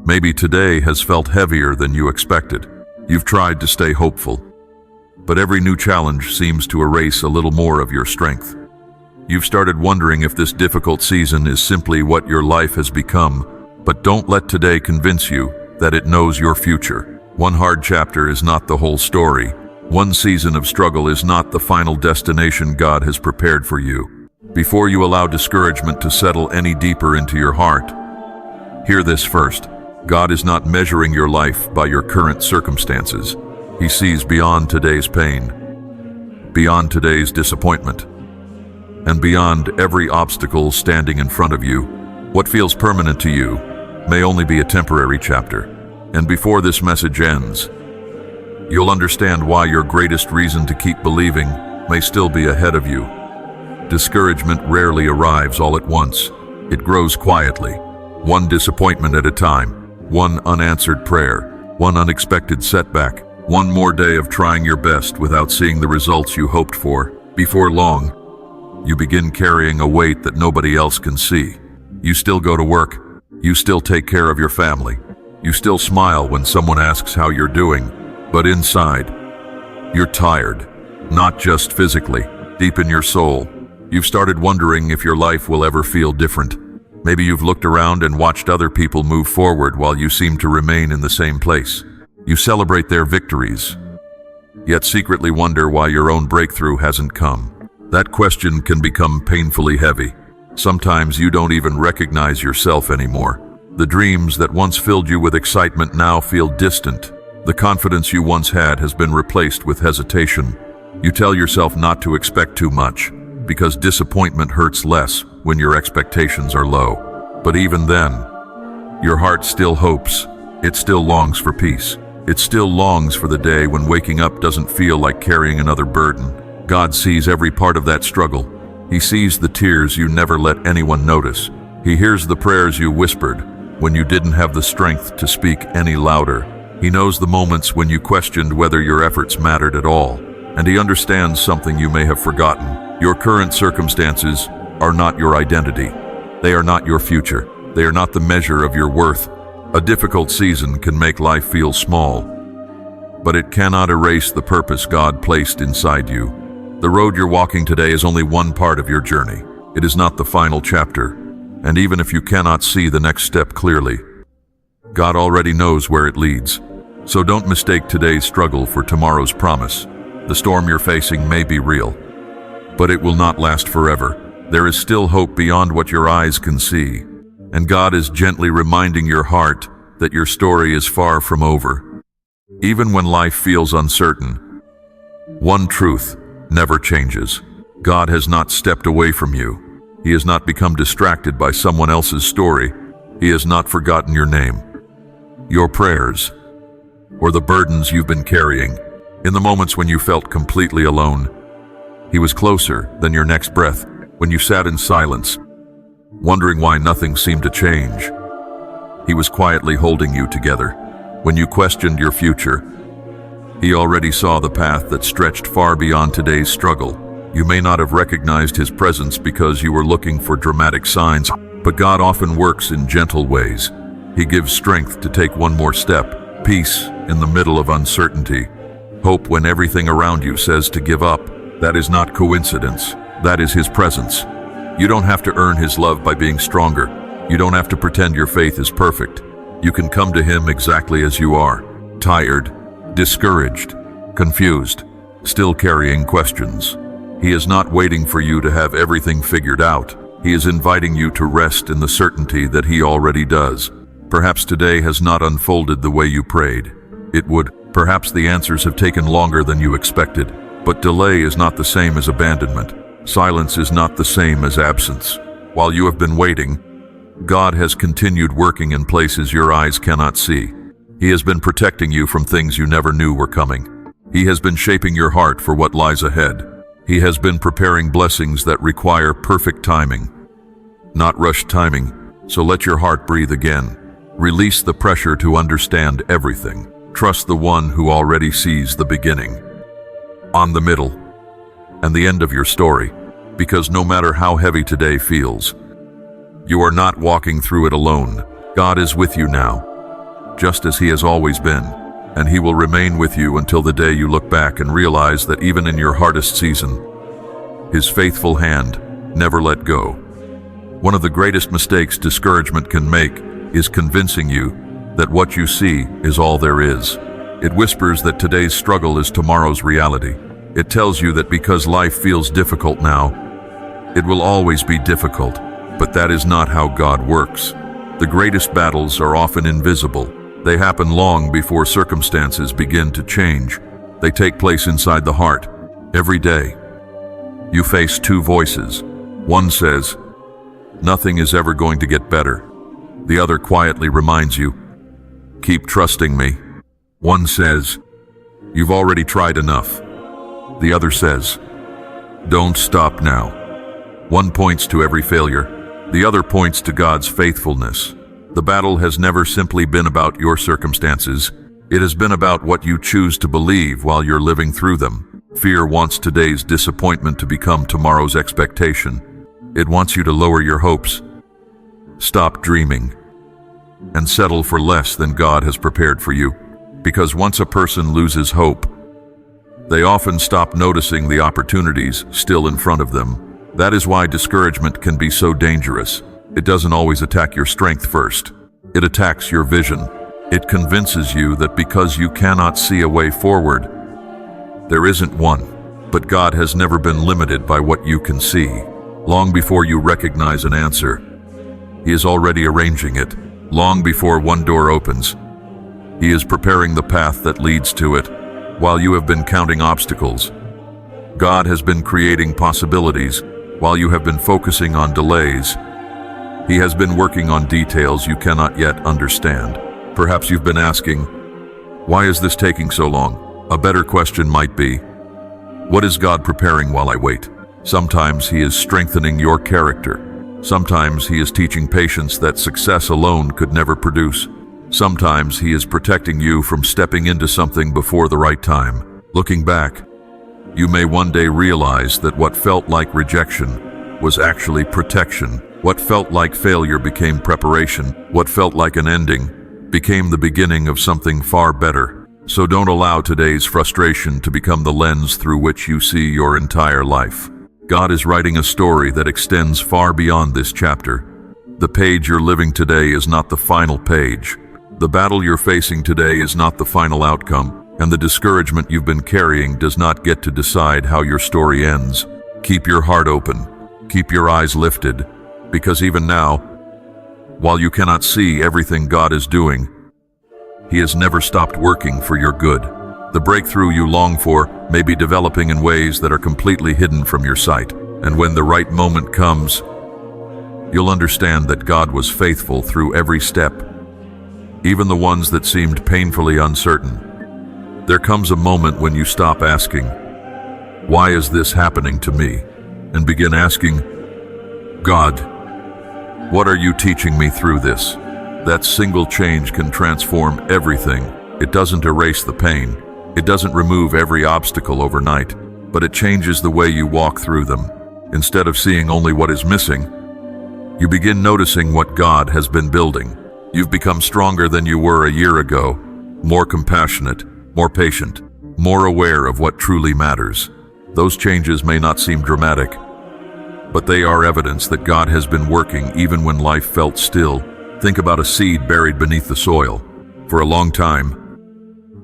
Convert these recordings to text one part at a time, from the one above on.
Maybe today has felt heavier than you expected. You've tried to stay hopeful, but every new challenge seems to erase a little more of your strength. You've started wondering if this difficult season is simply what your life has become, but don't let today convince you that it knows your future. One hard chapter is not the whole story. One season of struggle is not the final destination God has prepared for you. Before you allow discouragement to settle any deeper into your heart, hear this first. God is not measuring your life by your current circumstances. He sees beyond today's pain, beyond today's disappointment, and beyond every obstacle standing in front of you. What feels permanent to you may only be a temporary chapter. And before this message ends, you'll understand why your greatest reason to keep believing may still be ahead of you. Discouragement rarely arrives all at once. It grows quietly, one disappointment at a time. One unanswered prayer, one unexpected setback, one more day of trying your best without seeing the results you hoped for. Before long, you begin carrying a weight that nobody else can see. You still go to work. You still take care of your family. You still smile when someone asks how you're doing. But inside, you're tired. Not just physically, deep in your soul. You've started wondering if your life will ever feel different. Maybe you've looked around and watched other people move forward while you seem to remain in the same place. You celebrate their victories, yet secretly wonder why your own breakthrough hasn't come. That question can become painfully heavy. Sometimes you don't even recognize yourself anymore. The dreams that once filled you with excitement now feel distant. The confidence you once had has been replaced with hesitation. You tell yourself not to expect too much, because disappointment hurts less when your expectations are low. But even then, your heart still hopes. It still longs for peace. It still longs for the day when waking up doesn't feel like carrying another burden. God sees every part of that struggle. He sees the tears you never let anyone notice. He hears the prayers you whispered when you didn't have the strength to speak any louder. He knows the moments when you questioned whether your efforts mattered at all. And he understands something you may have forgotten. Your current circumstances are not your identity. They are not your future. They are not the measure of your worth. A difficult season can make life feel small, but it cannot erase the purpose God placed inside you. The road you're walking today is only one part of your journey. It is not the final chapter, and even if you cannot see the next step clearly, God already knows where it leads. So don't mistake today's struggle for tomorrow's promise. The storm you're facing may be real, but it will not last forever. There is still hope beyond what your eyes can see, and God is gently reminding your heart that your story is far from over. Even when life feels uncertain, one truth never changes. God has not stepped away from you. He has not become distracted by someone else's story. He has not forgotten your name, your prayers, or the burdens you've been carrying. In the moments when you felt completely alone, He was closer than your next breath. When you sat in silence, wondering why nothing seemed to change, He was quietly holding you together. When you questioned your future, He already saw the path that stretched far beyond today's struggle. You may not have recognized His presence because you were looking for dramatic signs, but God often works in gentle ways. He gives strength to take one more step, peace in the middle of uncertainty, hope when everything around you says to give up. That is not coincidence. That is His presence. You don't have to earn His love by being stronger. You don't have to pretend your faith is perfect. You can come to Him exactly as you are, tired, discouraged, confused, still carrying questions. He is not waiting for you to have everything figured out. He is inviting you to rest in the certainty that He already does. Perhaps today has not unfolded the way you prayed. It would. Perhaps the answers have taken longer than you expected. But delay is not the same as abandonment. Silence is not the same as absence. While you have been waiting, God has continued working in places your eyes cannot see. He has been protecting you from things you never knew were coming. He has been shaping your heart for what lies ahead. He has been preparing blessings that require perfect timing, not rushed timing. So let your heart breathe again. Release the pressure to understand everything. Trust the one who already sees the beginning, on the middle, and the end of your story. Because no matter how heavy today feels, you are not walking through it alone. God is with you now. just as He has always been, and He will remain with you until the day you look back and realize that even in your hardest season, His faithful hand never let go. One of the greatest mistakes discouragement can make is convincing you that what you see is all there is. It whispers that today's struggle is tomorrow's reality. It tells you that because life feels difficult now, it will always be difficult. But that is not how God works. The greatest battles are often invisible. They happen long before circumstances begin to change. They take place inside the heart, every day. You face two voices. One says, "Nothing is ever going to get better." The other quietly reminds you, "Keep trusting me." One says, "You've already tried enough." The other says, "Don't stop now." One points to every failure. The other points to God's faithfulness. The battle has never simply been about your circumstances. It has been about what you choose to believe while you're living through them. Fear wants today's disappointment to become tomorrow's expectation. It wants you to lower your hopes, stop dreaming, and settle for less than God has prepared for you. Because once a person loses hope, they often stop noticing the opportunities still in front of them. That is why discouragement can be so dangerous. It doesn't always attack your strength first. It attacks your vision. It convinces you that because you cannot see a way forward, there isn't one. But God has never been limited by what you can see. Long before you recognize an answer, He is already arranging it. Long before one door opens, He is preparing the path that leads to it. While you have been counting obstacles, God has been creating possibilities. While you have been focusing on delays, He has been working on details you cannot yet understand. Perhaps you've been asking, "Why is this taking so long?" A better question might be, "What is God preparing while I wait?" Sometimes He is strengthening your character. Sometimes He is teaching patience that success alone could never produce. Sometimes He is protecting you from stepping into something before the right time. Looking back, you may one day realize that what felt like rejection was actually protection. What felt like failure became preparation. What felt like an ending became the beginning of something far better. So don't allow today's frustration to become the lens through which you see your entire life. God is writing a story that extends far beyond this chapter. The page you're living today is not the final page. The battle you're facing today is not the final outcome, and the discouragement you've been carrying does not get to decide how your story ends. Keep your heart open. Keep your eyes lifted, because even now, while you cannot see everything God is doing, He has never stopped working for your good. The breakthrough you long for may be developing in ways that are completely hidden from your sight. And when the right moment comes, you'll understand that God was faithful through every step, even the ones that seemed painfully uncertain. There comes a moment when you stop asking, "Why is this happening to me?" and begin asking, "God, what are you teaching me through this?" That single change can transform everything. It doesn't erase the pain. It doesn't remove every obstacle overnight, but it changes the way you walk through them. Instead of seeing only what is missing, you begin noticing what God has been building. You've become stronger than you were a year ago, more compassionate, more patient, more aware of what truly matters. Those changes may not seem dramatic, but they are evidence that God has been working even when life felt still. Think about a seed buried beneath the soil. For a long time,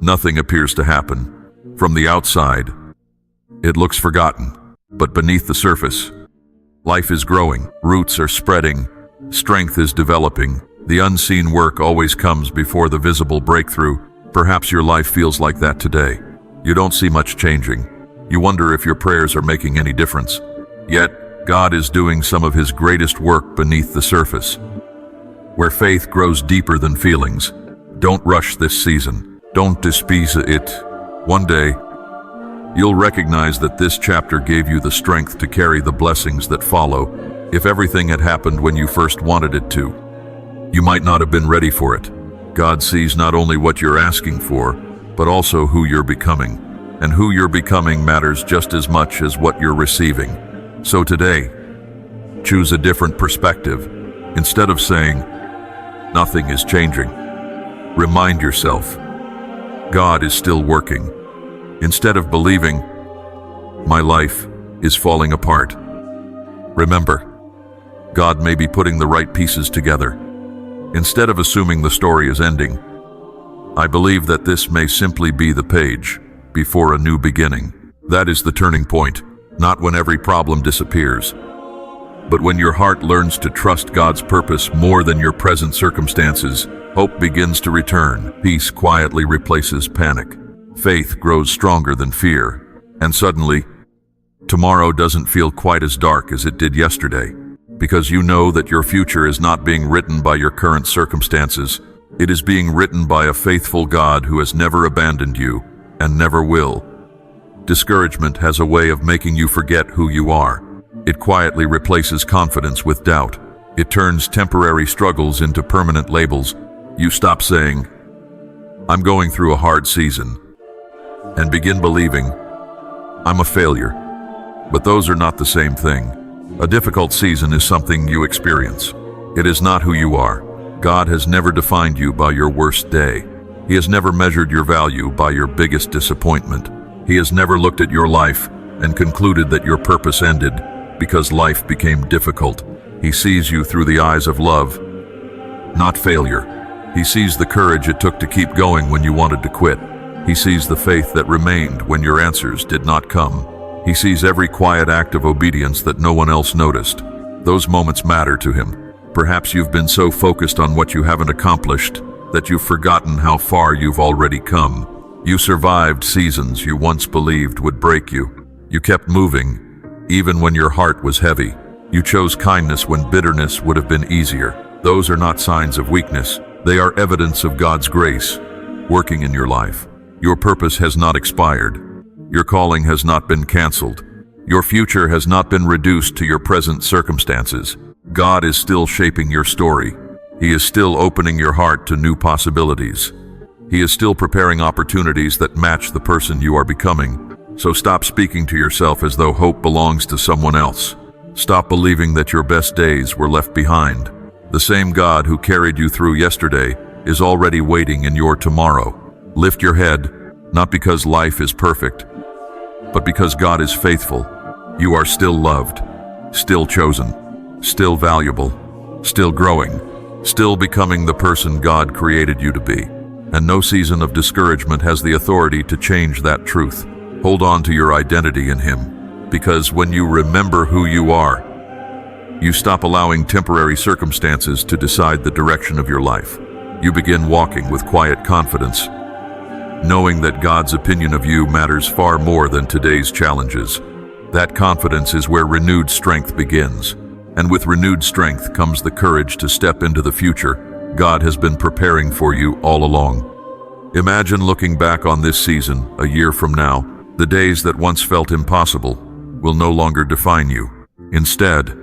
nothing appears to happen. From the outside, it looks forgotten, but beneath the surface, life is growing, roots are spreading, strength is developing. The unseen work always comes before the visible breakthrough. Perhaps your life feels like that today. You don't see much changing. You wonder if your prayers are making any difference. Yet, God is doing some of His greatest work beneath the surface. Where faith grows deeper than feelings, don't rush this season. Don't despise it. One day, you'll recognize that this chapter gave you the strength to carry the blessings that follow. If everything had happened when you first wanted it to, you might not have been ready for it. God sees not only what you're asking for, but also who you're becoming. And who you're becoming matters just as much as what you're receiving. So today, choose a different perspective. Instead of saying, "Nothing is changing," Remind yourself, God is still working. Instead of believing, my life is falling apart, remember, God may be putting the right pieces together. Instead of assuming the story is ending, I believe that this may simply be the page before a new beginning. That is the turning point, not when every problem disappears, but when your heart learns to trust God's purpose more than your present circumstances. Hope begins to return. Peace quietly replaces panic. Faith grows stronger than fear. And suddenly, tomorrow doesn't feel quite as dark as it did yesterday, because you know that your future is not being written by your current circumstances. It is being written by a faithful God who has never abandoned you and never will. Discouragement has a way of making you forget who you are. It quietly replaces confidence with doubt. It turns temporary struggles into permanent labels. You stop saying, I'm going through a hard season, and begin believing, I'm a failure. But those are not the same thing. A difficult season is something you experience. It is not who you are. God has never defined you by your worst day. He has never measured your value by your biggest disappointment. He has never looked at your life and concluded that your purpose ended because life became difficult. He sees you through the eyes of love, not failure. He sees the courage it took to keep going when you wanted to quit. He sees the faith that remained when your answers did not come. He sees every quiet act of obedience that no one else noticed. Those moments matter to him. Perhaps you've been so focused on what you haven't accomplished that you've forgotten how far you've already come. You survived seasons you once believed would break you. You kept moving, even when your heart was heavy. You chose kindness when bitterness would have been easier. Those are not signs of weakness. They are evidence of God's grace working in your life. Your purpose has not expired. Your calling has not been canceled. Your future has not been reduced to your present circumstances. God is still shaping your story. He is still opening your heart to new possibilities. He is still preparing opportunities that match the person you are becoming. So stop speaking to yourself as though hope belongs to someone else. Stop believing that your best days were left behind. The same God who carried you through yesterday is already waiting in your tomorrow. Lift your head, not because life is perfect, but because God is faithful. You are still loved, still chosen, still valuable, still growing, still becoming the person God created you to be. And no season of discouragement has the authority to change that truth. Hold on to your identity in Him, because when you remember who you are, you stop allowing temporary circumstances to decide the direction of your life. You begin walking with quiet confidence, knowing that God's opinion of you matters far more than today's challenges. That confidence is where renewed strength begins. And with renewed strength comes the courage to step into the future God has been preparing for you all along. Imagine looking back on this season a year from now. The days that once felt impossible will no longer define you. Instead,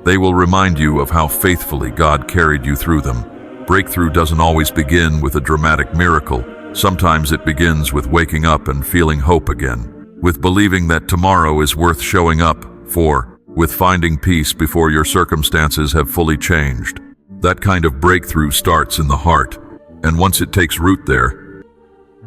they will remind you of how faithfully God carried you through them. Breakthrough doesn't always begin with a dramatic miracle. Sometimes it begins with waking up and feeling hope again, with believing that tomorrow is worth showing up for, with finding peace before your circumstances have fully changed. That kind of breakthrough starts in the heart, and once it takes root there,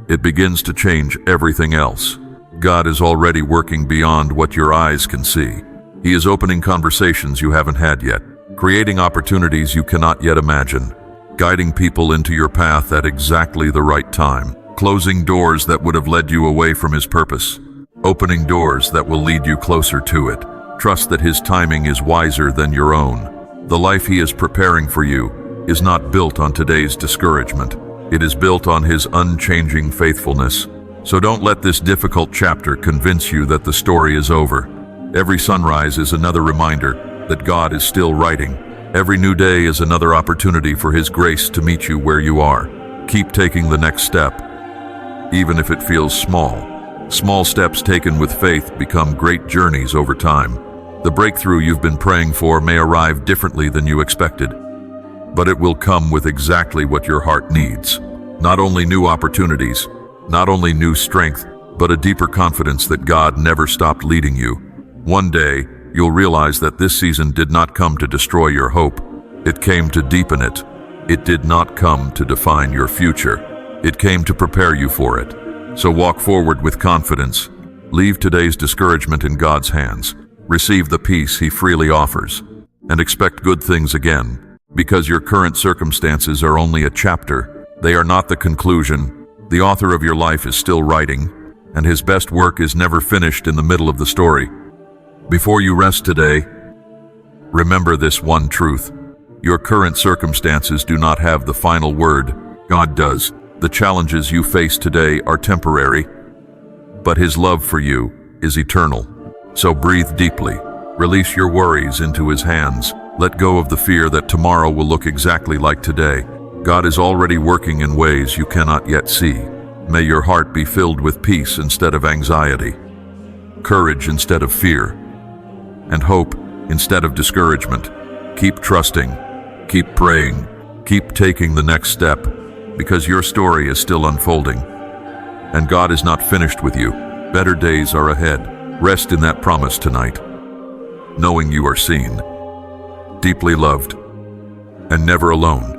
it begins to change everything else. God is already working beyond what your eyes can see. He is opening conversations you haven't had yet, creating opportunities you cannot yet imagine, guiding people into your path at exactly the right time, closing doors that would have led you away from His purpose, opening doors that will lead you closer to it. Trust that His timing is wiser than your own. The life He is preparing for you is not built on today's discouragement. It is built on His unchanging faithfulness. So don't let this difficult chapter convince you that the story is over. Every sunrise is another reminder that God is still writing. Every new day is another opportunity for His grace to meet you where you are. Keep taking the next step, even if it feels small. Small steps taken with faith become great journeys over time. The breakthrough you've been praying for may arrive differently than you expected, but it will come with exactly what your heart needs. Not only new opportunities, not only new strength, but a deeper confidence that God never stopped leading you. One day, you'll realize that this season did not come to destroy your hope. It came to deepen it. It did not come to define your future. It came to prepare you for it. So walk forward with confidence. Leave today's discouragement in God's hands. Receive the peace He freely offers. And expect good things again, because your current circumstances are only a chapter. They are not the conclusion. The author of your life is still writing, and His best work is never finished in the middle of the story. Before you rest today, remember this one truth. Your current circumstances do not have the final word. God does. The challenges you face today are temporary, but His love for you is eternal. So breathe deeply. Release your worries into His hands. Let go of the fear that tomorrow will look exactly like today. God is already working in ways you cannot yet see. May your heart be filled with peace instead of anxiety, courage instead of fear, and hope instead of discouragement. Keep trusting, keep praying, keep taking the next step, because your story is still unfolding. And God is not finished with you. Better days are ahead. Rest in that promise tonight, knowing you are seen, deeply loved, and never alone.